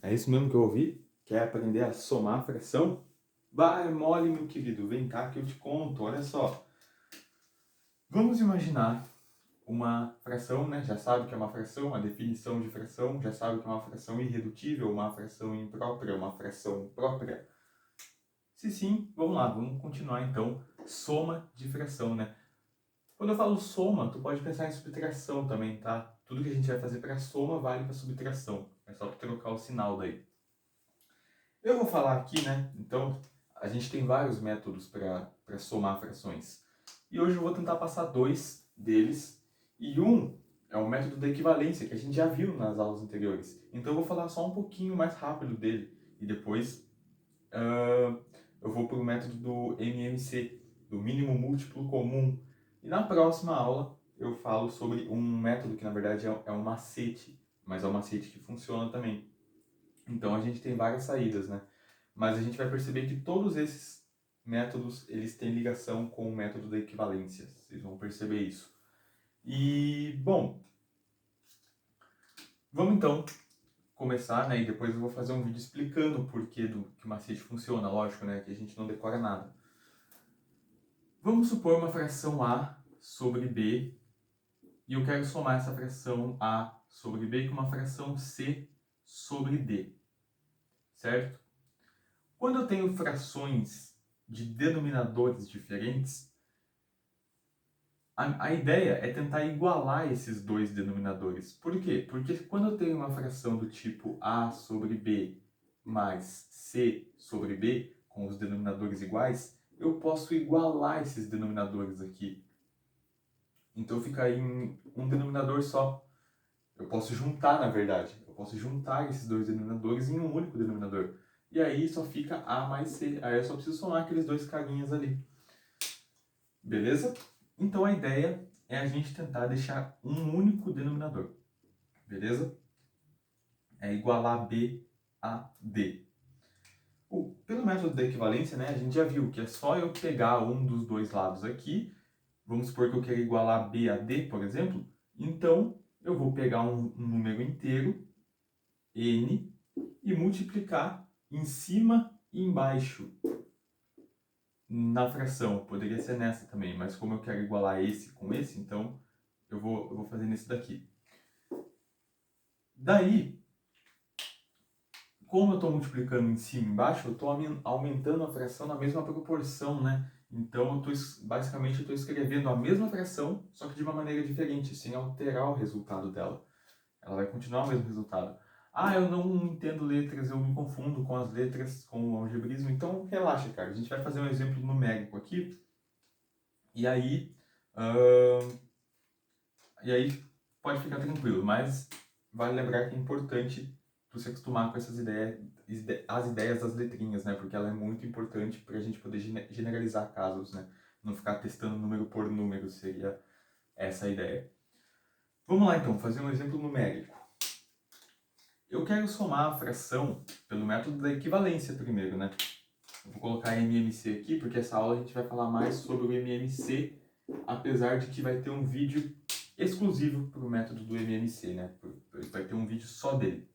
É isso mesmo que eu ouvi? Quer aprender a somar fração? Vai, mole, meu querido, vem cá que eu te conto, olha só. Vamos imaginar uma fração, né? Já sabe que é uma fração, a definição de fração, já sabe que é uma fração irredutível, uma fração imprópria, uma fração própria. Se sim, vamos lá, vamos continuar então. Soma de fração, né? Quando eu falo soma, tu pode pensar em subtração também, tá? Tudo que a gente vai fazer para soma vale para subtração. É só trocar o sinal daí. Eu vou falar aqui, né? Então, a gente tem vários métodos para somar frações. E hoje eu vou tentar passar dois deles. E um é o método da equivalência, que a gente já viu nas aulas anteriores. Então eu vou falar só um pouquinho mais rápido dele. E depois eu vou para o método do MMC, do mínimo múltiplo comum. E na próxima aula eu falo sobre um método que na verdade é um macete, mas é um macete que funciona também. Então a gente tem várias saídas, né? Mas a gente vai perceber que todos esses métodos, eles têm ligação com o método da equivalência. Vocês vão perceber isso. E, bom, vamos então começar, né? E depois eu vou fazer um vídeo explicando o porquê que o macete funciona, lógico, né? Que a gente não decora nada. Vamos supor uma fração A sobre B e eu quero somar essa fração A sobre B com uma fração C sobre D, certo? Quando eu tenho frações de denominadores diferentes, a ideia é tentar igualar esses dois denominadores. Por quê? Porque quando eu tenho uma fração do tipo A sobre B mais C sobre B, com os denominadores iguais, eu posso igualar esses denominadores aqui. Então fica aí um denominador só. Eu posso juntar, na verdade. Eu posso juntar esses dois denominadores em um único denominador. E aí só fica A mais C. Aí eu só preciso somar aqueles dois carinhas ali. Beleza? Então a ideia é a gente tentar deixar um único denominador. Beleza? É igualar B a D. Pelo método da equivalência, né, a gente já viu que é só eu pegar um dos dois lados aqui. Vamos supor que eu quero igualar B a D, por exemplo. Então, eu vou pegar um número inteiro, N, e multiplicar em cima e embaixo na fração. Poderia ser nessa também, mas como eu quero igualar esse com esse, então eu vou fazer nesse daqui. Daí, como eu estou multiplicando em cima e embaixo, eu estou aumentando a fração na mesma proporção, né? Então, basicamente, eu estou escrevendo a mesma fração, só que de uma maneira diferente, sem alterar o resultado dela. Ela vai continuar o mesmo resultado. Ah, eu não entendo letras, eu me confundo com as letras, com o algebrismo. Então, relaxa, cara. A gente vai fazer um exemplo numérico aqui. E aí, pode ficar tranquilo. Mas vale lembrar que é importante tu se acostumar com essas ideias, as ideias das letrinhas, né? Porque ela é muito importante para a gente poder generalizar casos, né? Não ficar testando número por número, seria essa a ideia. Vamos lá, então, fazer um exemplo numérico. Eu quero somar a fração pelo método da equivalência primeiro, né? Eu vou colocar MMC aqui, porque essa aula a gente vai falar mais sobre o MMC, apesar de que vai ter um vídeo exclusivo para o método do MMC, né? Vai ter um vídeo só dele.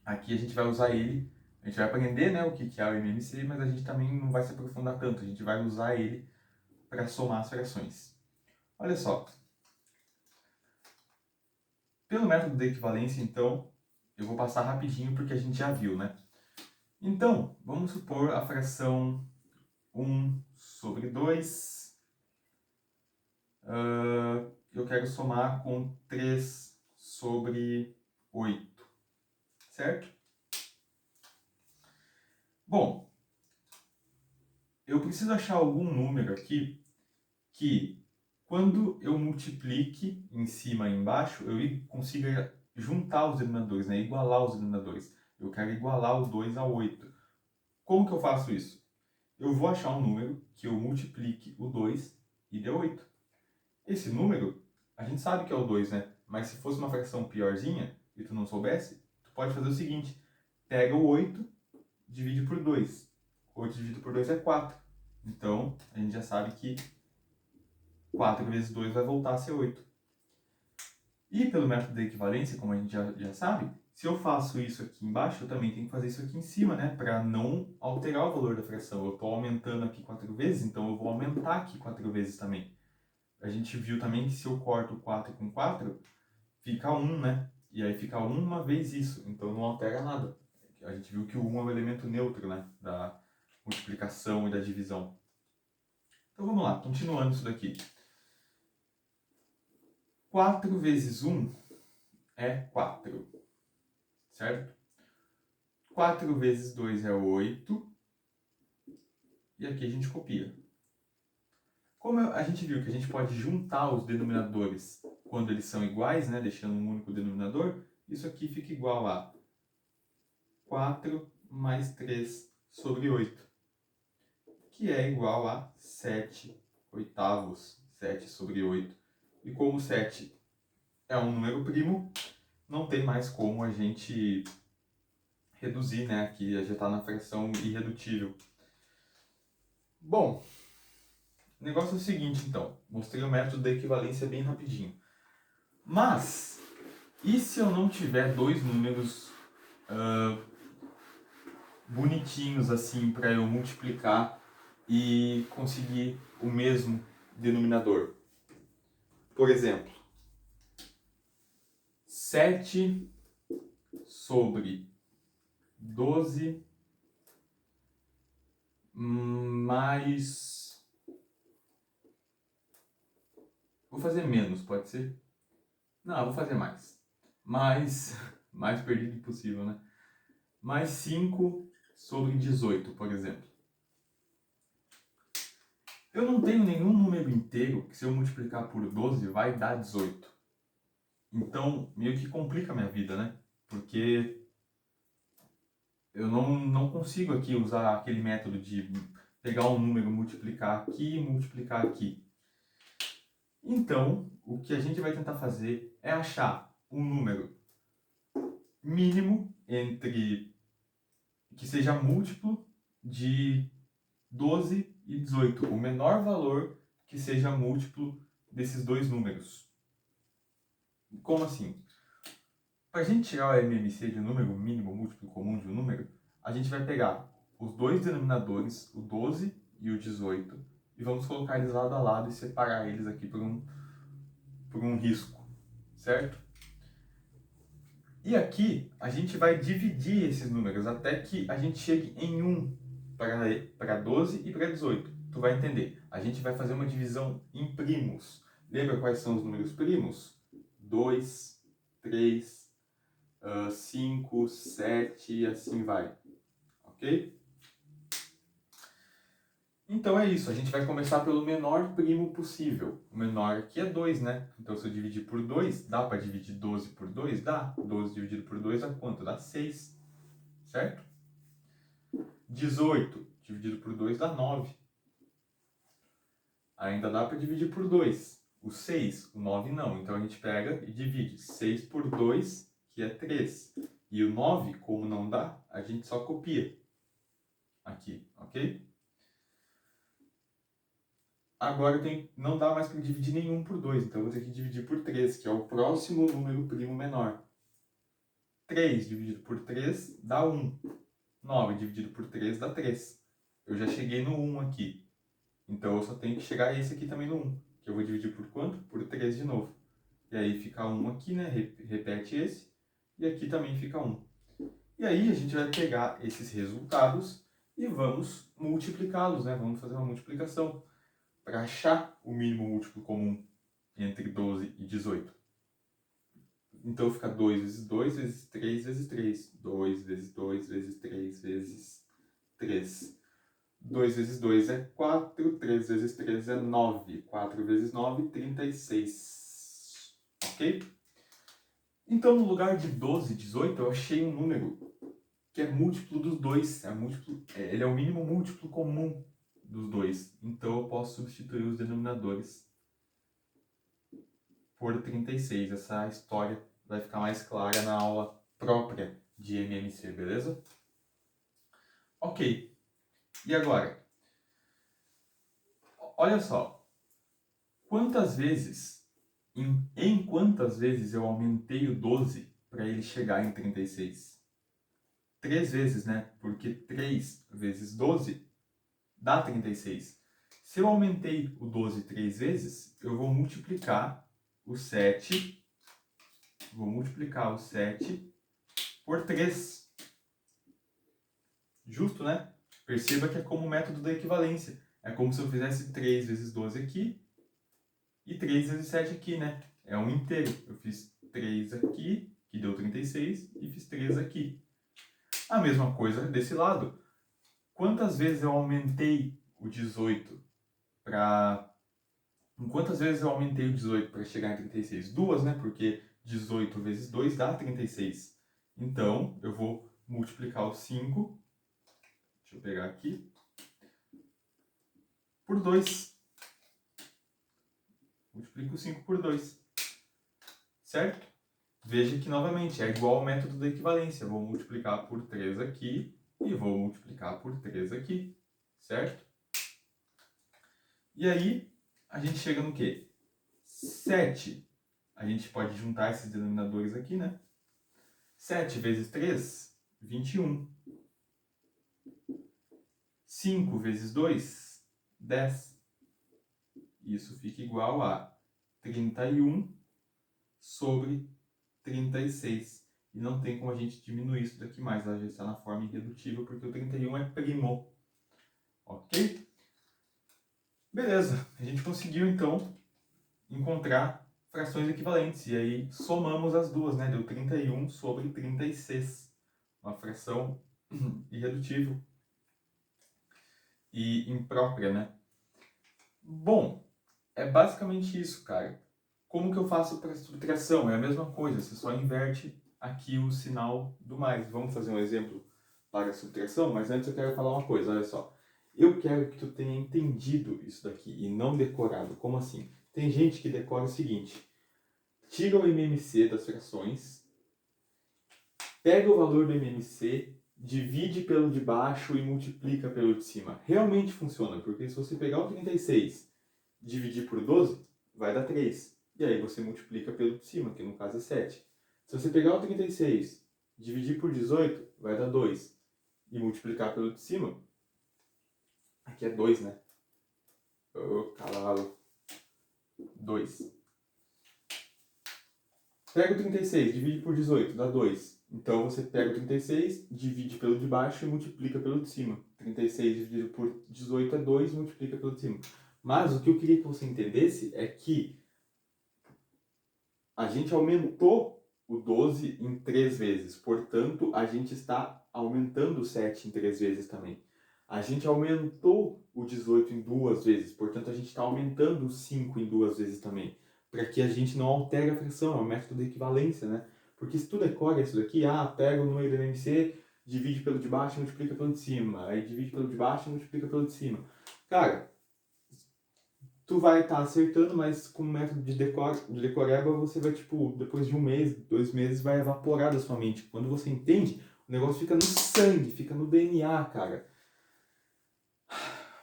Aqui a gente vai usar ele, a gente vai aprender, né, o que é o MMC, mas a gente também não vai se aprofundar tanto, a gente vai usar ele para somar as frações. Olha só. Pelo método da equivalência, então, eu vou passar rapidinho porque a gente já viu, né? Então, vamos supor a fração 1 sobre 2. Eu quero somar com 3 sobre 8, certo? Bom, eu preciso achar algum número aqui que, quando eu multiplique em cima e embaixo, eu consiga juntar os denominadores, né? Igualar os denominadores. Eu quero igualar o 2 a 8. Como que eu faço isso? Eu vou achar um número que eu multiplique o 2 e dê 8. Esse número, a gente sabe que é o 2, né? Mas se fosse uma fração piorzinha e tu não soubesse, tu pode fazer o seguinte. Pega o 8, divide por 2. 8 dividido por 2 é 4. Então, a gente já sabe que 4 vezes 2 vai voltar a ser 8. E pelo método da equivalência, como a gente já sabe, se eu faço isso aqui embaixo, eu também tenho que fazer isso aqui em cima, né? Para não alterar o valor da fração. Eu estou aumentando aqui 4 vezes, então eu vou aumentar aqui 4 vezes também. A gente viu também que se eu corto 4 com 4, fica 1, né? E aí fica 1 uma vez isso, então não altera nada. A gente viu que o 1 é o elemento neutro, né? Da multiplicação e da divisão. Então vamos lá, continuando isso daqui. 4 vezes 1 é 4, certo? 4 vezes 2 é 8. E aqui a gente copia. Como a gente viu que a gente pode juntar os denominadores quando eles são iguais, né, deixando um único denominador, isso aqui fica igual a 4 mais 3 sobre 8, que é igual a 7 oitavos, 7 sobre 8. E como 7 é um número primo, não tem mais como a gente reduzir, né, aqui já está na fração irredutível. Bom, o negócio é o seguinte, então. Mostrei o método da equivalência bem rapidinho. Mas, e se eu não tiver dois números bonitinhos assim para eu multiplicar e conseguir o mesmo denominador? Por exemplo, 7 sobre 12 mais... Vou fazer menos, pode ser? Não, vou fazer mais. Mais perdido impossível, né? Mais 5 sobre 18, por exemplo. Eu não tenho nenhum número inteiro que se eu multiplicar por 12 vai dar 18. Então, meio que complica a minha vida, né? Porque eu não consigo aqui usar aquele método de pegar um número, multiplicar aqui e multiplicar aqui. Então, o que a gente vai tentar fazer é achar um número mínimo entre que seja múltiplo de 12 e 18, o menor valor que seja múltiplo desses dois números. Como assim? Para a gente tirar o MMC de um número mínimo múltiplo comum de um número, a gente vai pegar os dois denominadores, o 12 e o 18, e vamos colocar eles lado a lado e separar eles aqui por um risco, certo? E aqui a gente vai dividir esses números até que a gente chegue em 1 para 12 e para 18. Tu vai entender. A gente vai fazer uma divisão em primos. Lembra quais são os números primos? 2, 3, 5, 7 e assim vai. Ok? Então é isso. A gente vai começar pelo menor primo possível. O menor aqui é 2, né? Então se eu dividir por 2, dá para dividir 12 por 2? Dá. 12 dividido por 2 dá quanto? Dá 6. Certo? 18 dividido por 2 dá 9. Ainda dá para dividir por 2. O 6, o 9 não. Então a gente pega e divide 6 por 2, que é 3. E o 9, como não dá, a gente só copia aqui, ok? Agora não dá mais para dividir nenhum por 2, então eu vou ter que dividir por 3, que é o próximo número primo menor. 3 dividido por 3 dá 1. 9 dividido por 3 dá 3. Eu já cheguei no 1 aqui. Então eu só tenho que chegar a esse aqui também no 1, que eu vou dividir por quanto? Por 3 de novo. E aí fica 1 aqui, né? Repete esse. E aqui também fica 1. E aí a gente vai pegar esses resultados e vamos multiplicá-los, né? Vamos fazer uma multiplicação para achar o mínimo múltiplo comum entre 12 e 18. Então fica 2 vezes 2 vezes 3 vezes 3. 2 vezes 2 vezes 3 vezes 3. 2 vezes 2 é 4, 3 vezes 3 é 9. 4 vezes 9, 36. Ok? Então, no lugar de 12 e 18, eu achei um número que é múltiplo dos dois. Ele é o mínimo múltiplo comum dos dois. Então, eu posso substituir os denominadores por 36. Essa história vai ficar mais clara na aula própria de MMC, beleza? Ok. E agora? Olha só. Quantas vezes, em quantas vezes eu aumentei o 12 para ele chegar em 36? 3 vezes, né? Porque 3 vezes 12 dá 36. Se eu aumentei o 12 3 vezes, eu vou multiplicar o 7, por 3. Justo, né? Perceba que é como o método da equivalência. É como se eu fizesse 3 vezes 12 aqui e 3 vezes 7 aqui, né? É um inteiro. Eu fiz 3 aqui, que deu 36, e fiz 3 aqui. A mesma coisa desse lado. Quantas vezes eu aumentei o 18 para... Quantas vezes eu aumentei o 18 para chegar em 36? 2, né? Porque 18 vezes 2 dá 36. Então, eu vou multiplicar o 5. Deixa eu pegar aqui. Por 2. Multiplico o 5 por 2. Certo? Veja que, novamente, é igual ao método da equivalência. Eu vou multiplicar por 3 aqui e vou multiplicar por 3 aqui. Certo? E aí, a gente chega no quê? 7. A gente pode juntar esses denominadores aqui, né? 7 vezes 3, 21. 5 vezes 2, 10. Isso fica igual a 31 sobre 36. E não tem como a gente diminuir isso daqui mais. Ela já está na forma irredutível, porque o 31 é primo. Ok? Beleza. A gente conseguiu, então, encontrar frações equivalentes. E aí, somamos as duas, né? Deu 31 sobre 36. Uma fração irredutível e imprópria, né? Bom, é basicamente isso, cara. Como que eu faço para subtração? É a mesma coisa, você só inverte aqui o sinal do mais. Vamos fazer um exemplo para a subtração, mas antes eu quero falar uma coisa, olha só. Eu quero que tu tenha entendido isso daqui e não decorado. Como assim? Tem gente que decora o seguinte: tira o MMC das frações, pega o valor do MMC, divide pelo de baixo e multiplica pelo de cima. Realmente funciona, porque se você pegar o 36 e dividir por 12, vai dar 3. E aí você multiplica pelo de cima, que no caso é 7. Se você pegar o 36 e dividir por 18, vai dar 2. E multiplicar pelo de cima, aqui é 2, né? Ô, cavalo. 2. Pega o 36, divide por 18, dá 2. Então você pega o 36, divide pelo de baixo e multiplica pelo de cima. 36 dividido por 18 é 2, multiplica pelo de cima. Mas o que eu queria que você entendesse é que a gente aumentou o 12 em 3 vezes. Portanto, a gente está aumentando o 7 em 3 vezes também. A gente aumentou o 18 em 2 vezes. Portanto, a gente está aumentando o 5 em 2 vezes também. Para que a gente não altere a fração. É o método de equivalência, né? Porque se tu decora isso daqui, pega o número do MMC, divide pelo de baixo e multiplica pelo de cima. Aí divide pelo de baixo e multiplica pelo de cima. Cara, tu vai estar acertando, mas com o método de decoreba, você vai, tipo, depois de um mês, 2 meses, vai evaporar da sua mente. Quando você entende, o negócio fica no sangue, fica no DNA, cara.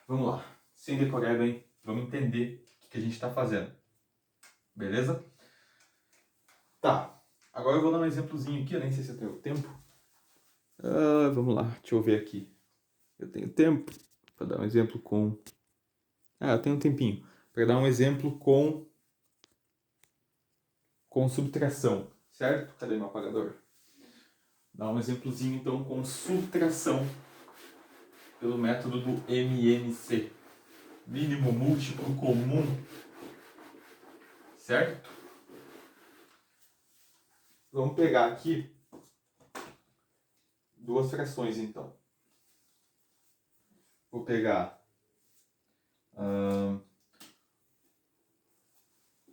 Vamos lá. Sem decoreba, hein? Vamos entender o que a gente está fazendo. Beleza? Tá. Agora eu vou dar um exemplozinho aqui, eu nem sei se eu tenho tempo. Vamos lá, deixa eu ver aqui. Eu tenho tempo para dar um exemplo com... eu tenho um tempinho. Para dar um exemplo com subtração, certo? Cadê meu apagador? Dá um exemplozinho então com subtração pelo método do MMC, mínimo múltiplo comum, certo? Vamos pegar aqui duas frações então. Vou pegar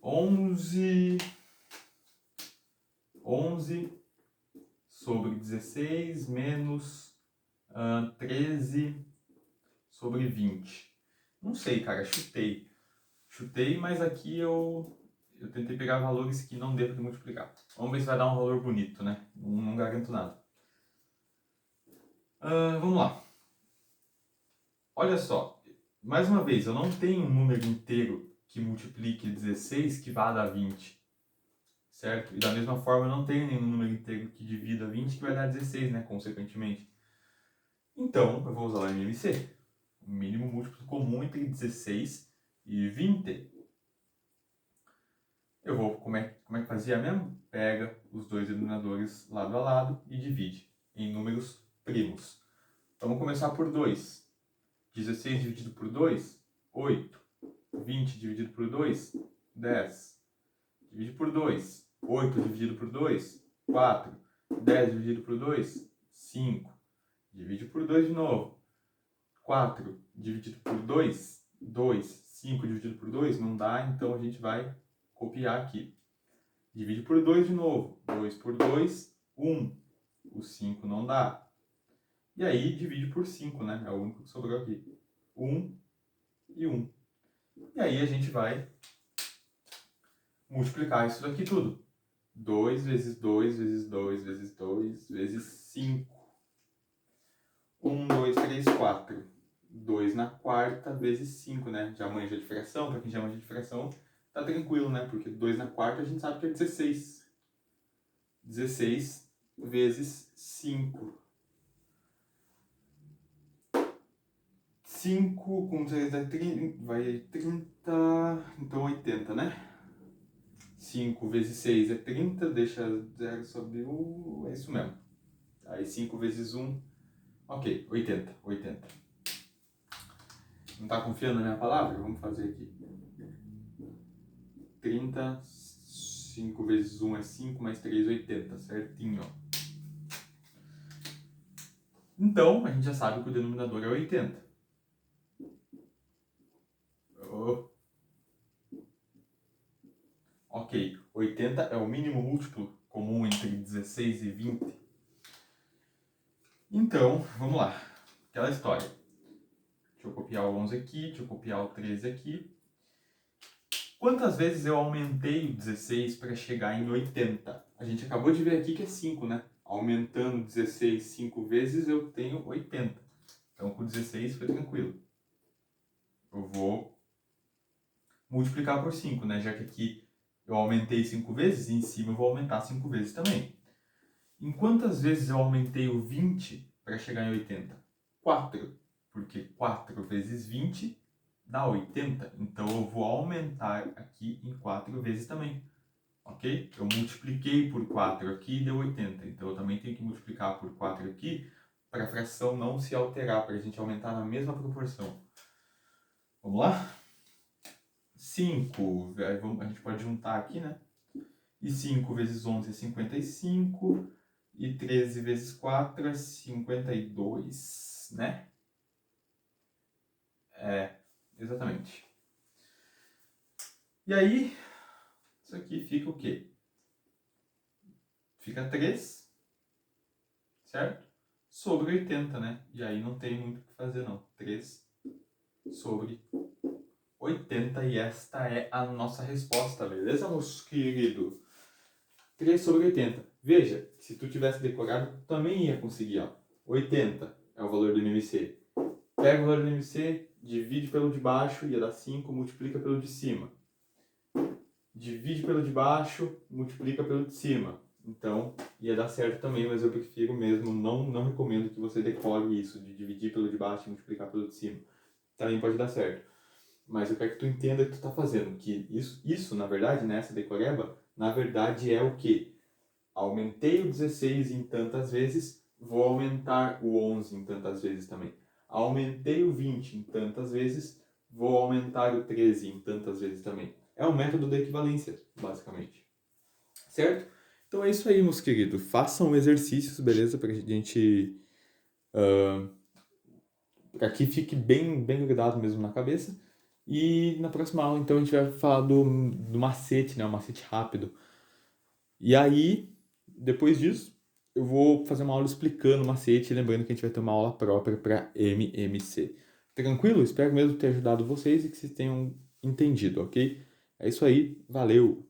11 sobre 16 menos 13 sobre 20. Não sei, cara, chutei. Chutei, mas aqui eu tentei pegar valores que não dê para multiplicar. Vamos ver se vai dar um valor bonito, né? Não garanto nada. Vamos lá. Olha só. Mais uma vez, eu não tenho um número inteiro que multiplique 16 que vá dar 20. certo? E da mesma forma, eu não tenho nenhum número inteiro que divida 20 que vai dar 16, né, consequentemente. Então, eu vou usar o MMC, o mínimo múltiplo comum entre 16 e 20. Eu vou, como é que fazia mesmo? Pega os dois denominadores lado a lado e divide em números primos. Então, vamos começar por 2. 16 dividido por 2, 8. 20 dividido por 2, 10. Divide por 2. 8 dividido por 2, 4. 10 dividido por 2, 5. Divide por 2 de novo. 4 dividido por 2, 2. 5 dividido por 2, não dá, então a gente vai copiar aqui. Divide por 2 de novo. 2 por 2, 1. O 5 não dá. E aí divide por 5, né? É o único que sobrou aqui. 1 e 1. E aí a gente vai multiplicar isso daqui tudo. 2 vezes 2 vezes 2 vezes 2 vezes 5. 1, 2, 3, 4. 2 na quarta vezes 5, né? Já manja de fração. Para quem já manja de fração, tá tranquilo, né? Porque 2 na quarta a gente sabe que é 16. 16 vezes 5. 5 com 3 dá 30, vai 30, então 80, né? 5 vezes 6 é 30, deixa 0, sobe 1, é isso mesmo. Aí 5 vezes 1, ok, 80, 80. Não tá confiando na minha palavra? Vamos fazer aqui. 30, 5 vezes 1 é 5, mais 3, 80, certinho. Então, a gente já sabe que o denominador é 80. Oh. Ok, 80 é o mínimo múltiplo comum entre 16 e 20. Então, vamos lá. Aquela história. Deixa eu copiar o 11 aqui, deixa eu copiar o 13 aqui. Quantas vezes eu aumentei o 16 para chegar em 80? A gente acabou de ver aqui que é 5, né? Aumentando 16 5 vezes, eu tenho 80. Então, com 16 foi tranquilo. Eu vou multiplicar por 5, né? Já que aqui eu aumentei 5 vezes, em cima eu vou aumentar 5 vezes também. Em quantas vezes eu aumentei o 20 para chegar em 80? 4. Porque 4 vezes 20 dá 80. Então, eu vou aumentar aqui em 4 vezes também. Ok? Eu multipliquei por 4 aqui e deu 80. Então, eu também tenho que multiplicar por 4 aqui para a fração não se alterar, para a gente aumentar na mesma proporção. Vamos lá? 5. A gente pode juntar aqui, né? E 5 vezes 11 é 55. E 13 vezes 4 é 52, né? É, exatamente. E aí, isso aqui fica o quê? Fica 3, certo? Sobre 80, né? E aí não tem muito o que fazer, não. 3 sobre 80. E esta é a nossa resposta, beleza, meus queridos? 3 sobre 80. Veja, se tu tivesse decorado, tu também ia conseguir, ó. 80 é o valor do MMC. Pega o valor do MMC, divide pelo de baixo, ia dar 5, multiplica pelo de cima. Divide pelo de baixo, multiplica pelo de cima. Então, ia dar certo também, mas eu prefiro mesmo, não recomendo que você decore isso, de dividir pelo de baixo e multiplicar pelo de cima. Também pode dar certo. Mas eu quero que tu entenda o que tu tá fazendo, que isso na verdade, nessa decoreba, na verdade é o quê? Aumentei o 16 em tantas vezes, vou aumentar o 11 em tantas vezes também. Aumentei o 20 em tantas vezes, vou aumentar o 13 em tantas vezes também. É um método da equivalência, basicamente. Certo? Então é isso aí, meus queridos. Façam exercícios, beleza? Para que a gente... para que fique bem grudado mesmo na cabeça. E na próxima aula, então, a gente vai falar do macete, né? O macete rápido. E aí, depois disso, eu vou fazer uma aula explicando o macete, lembrando que a gente vai ter uma aula própria para MMC. Tranquilo? Espero mesmo ter ajudado vocês e que vocês tenham entendido, ok? É isso aí, valeu!